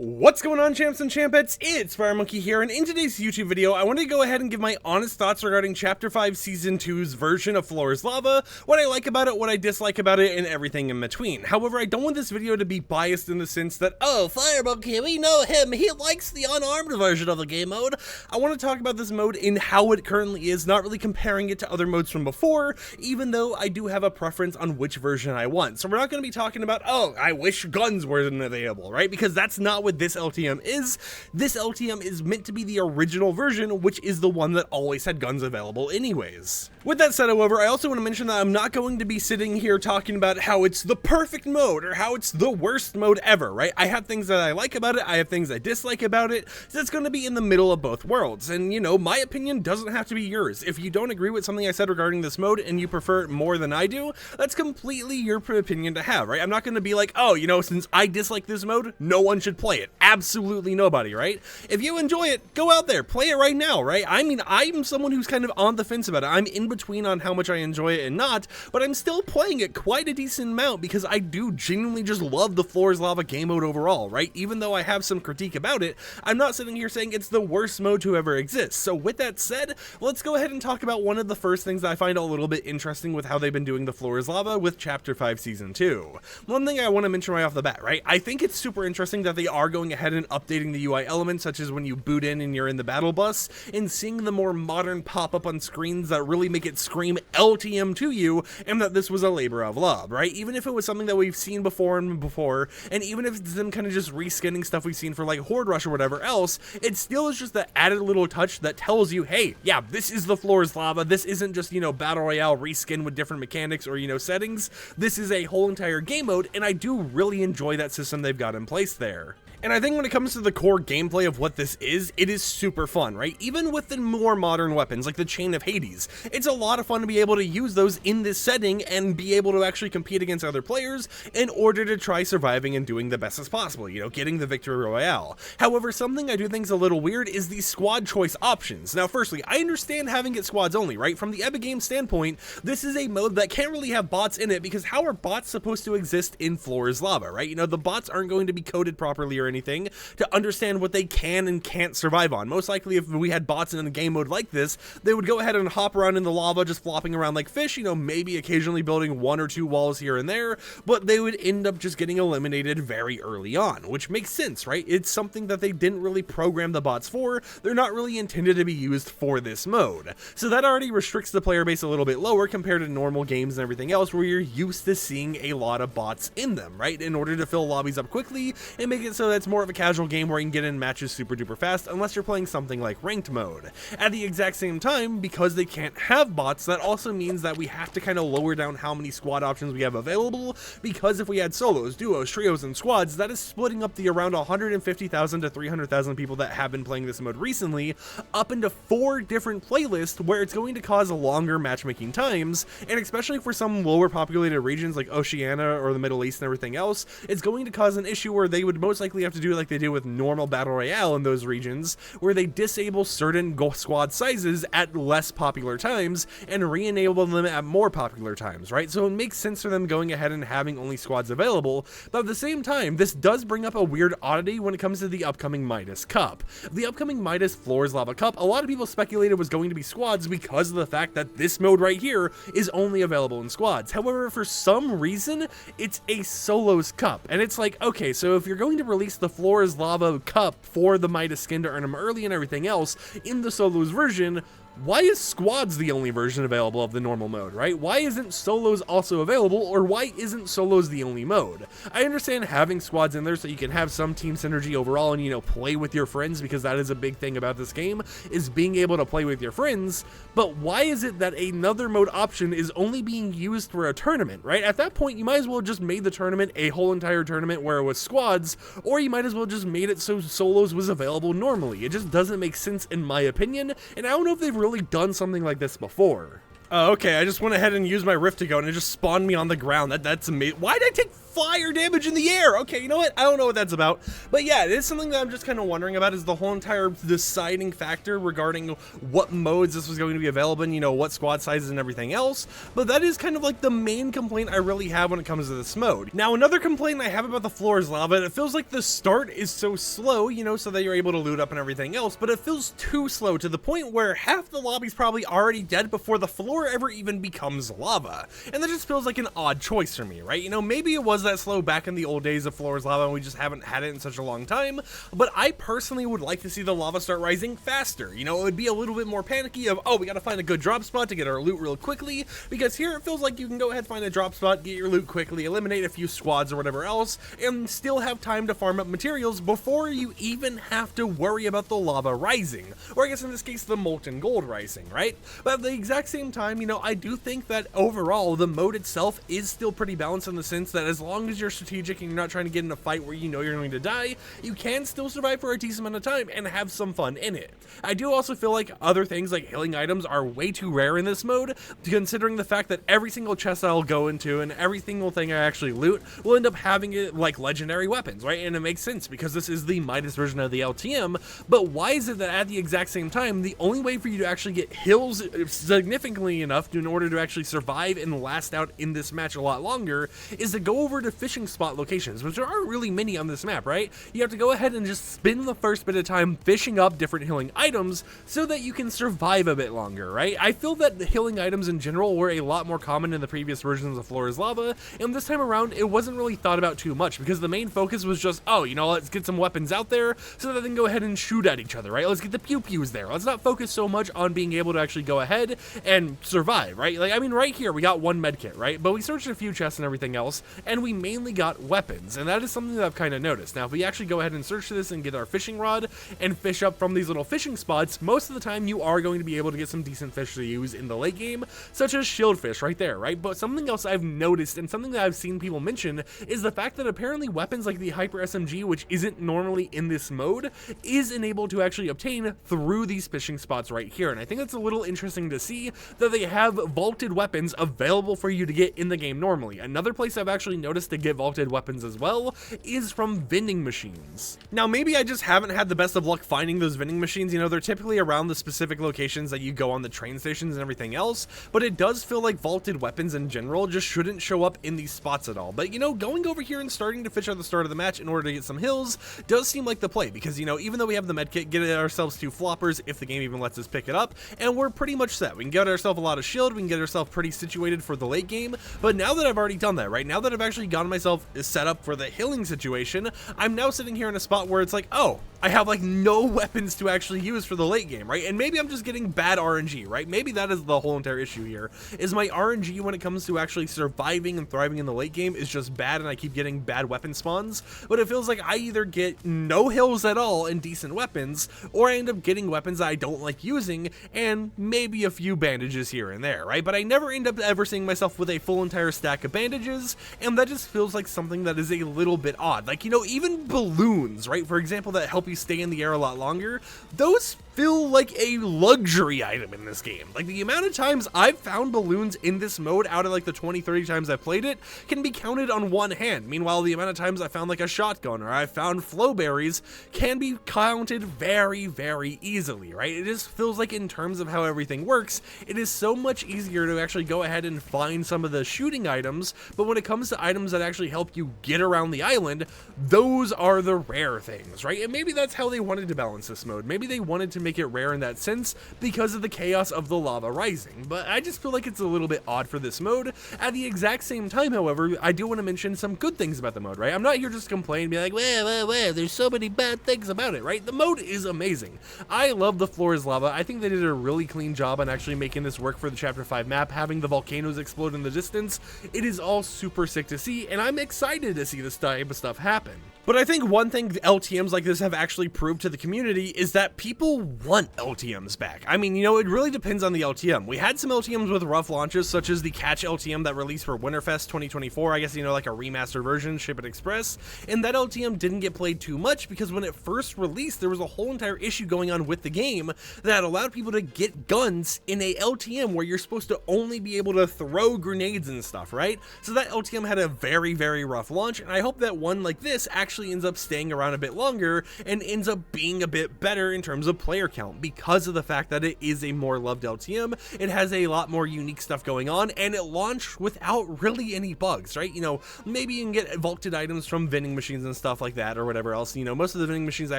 What's going on, champs and champettes? It's FireMonkey here, and in today's YouTube video, I wanted to go ahead and give my honest thoughts regarding Chapter 5 Season 2's version of Floor is Lava, what I like about it, what I dislike about it, and everything in between. However, I don't want this video to be biased in the sense that, oh, FireMonkey, we know him, he likes the unarmed version of the game mode. I want to talk about this mode in how it currently is, not really comparing it to other modes from before, even though I do have a preference on which version I want. So we're not going to be talking about, oh, I wish guns weren't available, right? Because that's not what this LTM is. This LTM is meant to be the original version, which is the one that always had guns available anyways. With that said, however, I also want to mention that I'm not going to be sitting here talking about how it's the perfect mode or how it's the worst mode ever, right? I have things that I like about it, I have things I dislike about it, so it's going to be in the middle of both worlds. And you know, my opinion doesn't have to be yours. If you don't agree with something I said regarding this mode and you prefer it more than I do, that's completely your opinion to have, right? I'm not going to be like, oh, you know, since I dislike this mode, no one should play it. Absolutely nobody, right? If you enjoy it, go out there, play it right now, right? I mean, I'm someone who's kind of on the fence about it. I'm in between on how much I enjoy it and not, but I'm still playing it quite a decent amount because I do genuinely just love the Floor is Lava game mode overall, right? Even though I have some critique about it, I'm not sitting here saying it's the worst mode to ever exist. So with that said, let's go ahead and talk about one of the first things that I find a little bit interesting with how they've been doing the Floor is Lava with Chapter 5 Season 2. One thing I want to mention right off the bat, right? I think it's super interesting that they are going ahead and updating the UI elements, such as when you boot in and you're in the battle bus, and seeing the more modern pop-up on screens that really make it scream LTM to you, and that this was a labor of love, right? Even if it was something that we've seen before, and even if it's them kind of just reskinning stuff we've seen for like Horde Rush or whatever else, it still is just the added little touch that tells you, hey, yeah, this is the Floor is Lava. This isn't just, you know, Battle Royale reskin with different mechanics or, you know, settings. This is a whole entire game mode, and I do really enjoy that system they've got in place there. And I think when it comes to the core gameplay of what this is, it is super fun, right? Even with the more modern weapons, like the Chain of Hades, it's a lot of fun to be able to use those in this setting and be able to actually compete against other players in order to try surviving and doing the best as possible, you know, getting the victory royale. However, something I do think is a little weird is the squad choice options. Now, firstly, I understand having it squads only, right? From the Epic Games standpoint, this is a mode that can't really have bots in it because how are bots supposed to exist in Floor is Lava, right? You know, the bots aren't going to be coded properly or anything to understand what they can and can't survive on. Most likely, if we had bots in a game mode like this, they would go ahead and hop around in the lava, just flopping around like fish, you know, maybe occasionally building one or two walls here and there, but they would end up just getting eliminated very early on, which makes sense, right? It's something that they didn't really program the bots for. They're not really intended to be used for this mode. So that already restricts the player base a little bit lower compared to normal games and everything else where you're used to seeing a lot of bots in them, right? In order to fill lobbies up quickly and make it so that's more of a casual game where you can get in matches super duper fast unless you're playing something like ranked mode. At the exact same time, because they can't have bots, that also means that we have to kind of lower down how many squad options we have available, because if we had solos, duos, trios, and squads, that is splitting up the around 150,000 to 300,000 people that have been playing this mode recently up into 4 different playlists where it's going to cause longer matchmaking times, and especially for some lower populated regions like Oceania or the Middle East and everything else, it's going to cause an issue where they would most likely have to do like they do with normal Battle Royale in those regions, where they disable certain squad sizes at less popular times and re-enable them at more popular times, right? So it makes sense for them going ahead and having only squads available, but at the same time, this does bring up a weird oddity when it comes to the upcoming Midas Cup. The upcoming Midas Floor is Lava Cup, a lot of people speculated was going to be squads because of the fact that this mode right here is only available in squads. However, for some reason, it's a solos cup, and it's like, okay, so if you're going to release the Floor is Lava Cup for the Midas skin to earn them early and everything else in the solos version, why is squads the only version available of the normal mode, right? Why isn't solos also available, or why isn't solos the only mode? I understand having squads in there so you can have some team synergy overall and, you know, play with your friends, because that is a big thing about this game, is being able to play with your friends, but why is it that another mode option is only being used for a tournament, right? At that point, you might as well just made the tournament a whole entire tournament where it was squads, or you might as well just made it so solos was available normally. It just doesn't make sense in my opinion, and I don't know if they've really done something like this before. Okay, I just went ahead and used my rift to go and it just spawned me on the ground. That's amazing. Why did I take fire damage in the air. Okay, you know what? I don't know what that's about. But yeah, it is something that I'm just kind of wondering about, is the whole entire deciding factor regarding what modes this was going to be available in, you know, what squad sizes and everything else. But that is kind of like the main complaint I really have when it comes to this mode. Now, another complaint I have about the floor is lava, it feels like the start is so slow, you know, so that you're able to loot up and everything else, but it feels too slow to the point where half the lobby's probably already dead before the floor ever even becomes lava. And that just feels like an odd choice for me, right? You know, maybe it was that slow back in the old days of floor is lava and we just haven't had it in such a long time, but I personally would like to see the lava start rising faster. You know, it would be a little bit more panicky of, oh, we gotta find a good drop spot to get our loot real quickly, because here it feels like you can go ahead, find a drop spot, get your loot quickly, eliminate a few squads or whatever else, and still have time to farm up materials before you even have to worry about the lava rising, or I guess in this case the molten gold rising, right? But at the exact same time, you know, I do think that overall the mode itself is still pretty balanced in the sense that as long as you're strategic and you're not trying to get in a fight where you know you're going to die, you can still survive for a decent amount of time and have some fun in it. I do also feel like other things like healing items are way too rare in this mode, considering the fact that every single chest I'll go into and every single thing I actually loot will end up having it like legendary weapons, right? And it makes sense because this is the Midas version of the LTM, but why is it that at the exact same time, the only way for you to actually get hills significantly enough in order to actually survive and last out in this match a lot longer is to go over to fishing spot locations, which there aren't really many on this map, right? You have to go ahead and just spend the first bit of time fishing up different healing items so that you can survive a bit longer, right? I feel that the healing items in general were a lot more common in the previous versions of Floor is Lava, and this time around it wasn't really thought about too much because the main focus was just, oh, you know, let's get some weapons out there so that they can go ahead and shoot at each other, right? Let's get the pew-pews there. Let's not focus so much on being able to actually go ahead and survive, right? Like, I mean, right here we got one medkit, right? But we searched a few chests and everything else, and we mainly got weapons, and that is something that I've kind of noticed. Now, if we actually go ahead and search this and get our fishing rod and fish up from these little fishing spots, most of the time you are going to be able to get some decent fish to use in the late game, such as shieldfish right there, right? But something else I've noticed and something that I've seen people mention is the fact that apparently weapons like the Hyper SMG, which isn't normally in this mode, is enabled to actually obtain through these fishing spots right here. And I think that's a little interesting to see that they have vaulted weapons available for you to get in the game normally. Another place I've actually noticed to get vaulted weapons as well is from vending machines. Now, maybe I just haven't had the best of luck finding those vending machines. You know, they're typically around the specific locations that you go on the train stations and everything else, but it does feel like vaulted weapons in general just shouldn't show up in these spots at all. But, you know, going over here and starting to fish at the start of the match in order to get some hills does seem like the play because, you know, even though we have the medkit, get ourselves 2 floppers if the game even lets us pick it up, and we're pretty much set. We can get ourselves a lot of shield, we can get ourselves pretty situated for the late game, but now that I've already done that, right, now that I've actually gotten myself set up for the healing situation, I'm now sitting here in a spot where it's like, oh, I have like no weapons to actually use for the late game, right? And maybe I'm just getting bad RNG, right? Maybe that is the whole entire issue here, is my RNG when it comes to actually surviving and thriving in the late game is just bad and I keep getting bad weapon spawns, but it feels like I either get no hills at all and decent weapons, or I end up getting weapons that I don't like using and maybe a few bandages here and there, right? But I never end up ever seeing myself with a full entire stack of bandages, and that just feels like something that is a little bit odd. Like, you know, even balloons, right, for example, that help you stay in the air a lot longer, those feel like a luxury item in this game. Like, the amount of times I've found balloons in this mode out of like the 20-30 times I've played it can be counted on one hand. Meanwhile, the amount of times I found like a shotgun or I found flow berries can be counted very, very easily, right? It just feels like in terms of how everything works, it is so much easier to actually go ahead and find some of the shooting items, but when it comes to items that actually help you get around the island, those are the rare things, right? And maybe that's how they wanted to balance this mode. Maybe they wanted to make it rare in that sense because of the chaos of the lava rising, but I just feel like it's a little bit odd for this mode. At the exact same time, however, I do want to mention some good things about the mode, right? I'm not here just to complain and be like, well, there's so many bad things about it, right? The mode is amazing. I love the floor is lava. I think they did a really clean job on actually making this work for the Chapter 5 map, having the volcanoes explode in the distance. It is all super sick to see, and I'm excited to see this type of stuff happen. But I think one thing LTMs like this have actually proved to the community is that people want LTMs back. I mean, you know, it really depends on the LTM. We had some LTMs with rough launches, such as the Catch LTM that released for Winterfest 2024, I guess, you know, like a remastered version, Ship It Express, and that LTM didn't get played too much because when it first released, there was a whole entire issue going on with the game that allowed people to get guns in a LTM where you're supposed to only be able to throw grenades and stuff, right? So that LTM had a very, very rough launch, and I hope that one like this actually ends up staying around a bit longer and ends up being a bit better in terms of player count because of the fact that it is a more loved LTM. It has a lot more unique stuff going on, and it launched without really any bugs, right? You know, maybe you can get vaulted items from vending machines and stuff like that or whatever else. You know, most of the vending machines I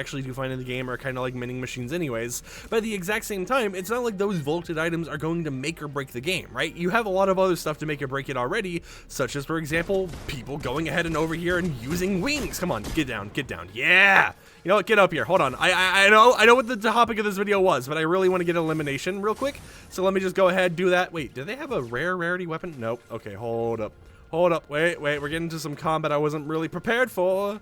actually do find in the game are kind of like vending machines anyways, but at the exact same time, it's not like those vaulted items are going to make or break the game, right? You have a lot of other stuff to make or break it already, such as, for example, people going ahead and over here and using wings. Come on, get down, yeah. You know what, get up here, hold on. I know what the topic of this video was, but I really want to get elimination real quick, so let me just go ahead, do that. Wait, do they have a rarity weapon? Nope. Okay, hold up, wait, we're getting into some combat I wasn't really prepared for.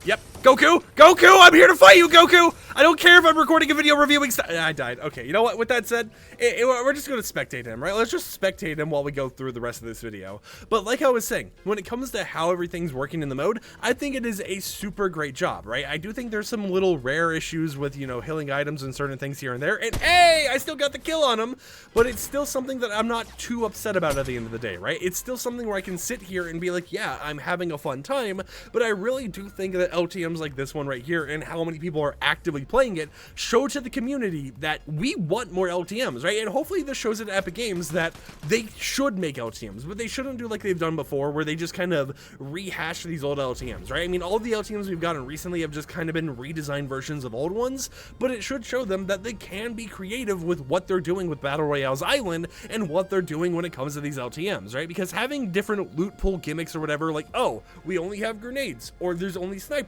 Yep, Goku, I'm here to fight you, Goku. I don't care if I'm recording a video reviewing stuff. I died. Okay, you know what? With that said, we're just going to spectate him, right? Let's just spectate him while we go through the rest of this video. But like I was saying, when it comes to how everything's working in the mode, I think it is a super great job, right? I do think there's some little rare issues with, you know, healing items and certain things here and there. And hey, I still got the kill on him, but it's still something that I'm not too upset about at the end of the day, right? It's still something where I can sit here and be like, yeah, I'm having a fun time, but I really do think that LTMs like this one right here and how many people are actively playing it show to the community that we want more LTMs, right? And hopefully this shows it to Epic Games that they should make LTMs, but they shouldn't do like they've done before where they just kind of rehash these old LTMs, right? I mean, all the LTMs we've gotten recently have just kind of been redesigned versions of old ones, but it should show them that they can be creative with what they're doing with Battle Royale's Island and what they're doing when it comes to these LTMs, right? Because having different loot pool gimmicks or whatever, like, oh, we only have grenades or there's only snipers.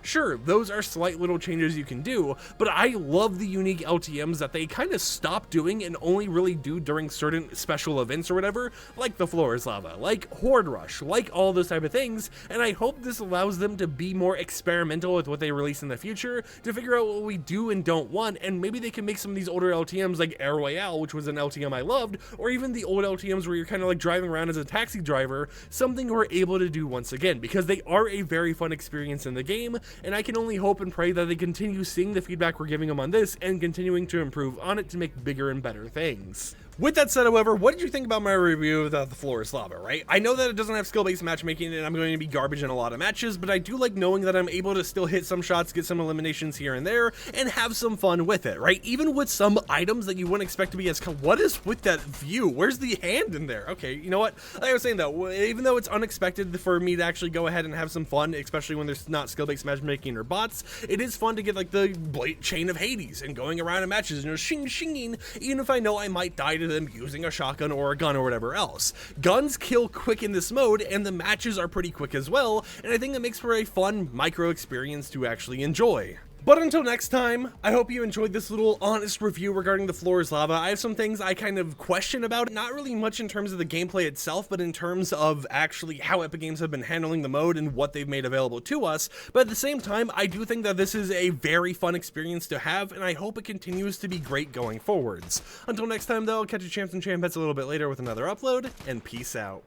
Sure, those are slight little changes you can do, but I love the unique LTMs that they kind of stop doing and only really do during certain special events or whatever, like the Floor is Lava, like Horde Rush, like all those type of things, and I hope this allows them to be more experimental with what they release in the future, to figure out what we do and don't want, and maybe they can make some of these older LTMs like Air Royale, which was an LTM I loved, or even the old LTMs where you're kind of like driving around as a taxi driver, something we're able to do once again, because they are a very fun experience in the game, and I can only hope and pray that they continue seeing the feedback we're giving them on this and continuing to improve on it to make bigger and better things. With that said, however, what did you think about my review of the Floor is Lava, right? I know that it doesn't have skill-based matchmaking and I'm going to be garbage in a lot of matches, but I do like knowing that I'm able to still hit some shots, get some eliminations here and there, and have some fun with it, right? Even with some items that you wouldn't expect to be as... What is with that view? Where's the hand in there? Okay, you know what? Like I was saying though, even though it's unexpected for me to actually go ahead and have some fun, especially when there's not skill-based matchmaking or bots, it is fun to get like the chain of Hades and going around in matches and just shinging, even if I know I might die to them using a shotgun or a gun or whatever else. Guns kill quick in this mode, and the matches are pretty quick as well, and I think that makes for a fun micro experience to actually enjoy. But until next time, I hope you enjoyed this little honest review regarding the Floor is Lava. I have some things I kind of question about, not really much in terms of the gameplay itself, but in terms of actually how Epic Games have been handling the mode and what they've made available to us. But at the same time, I do think that this is a very fun experience to have, and I hope it continues to be great going forwards. Until next time though, I'll catch you champs and champettes a little bit later with another upload, and peace out.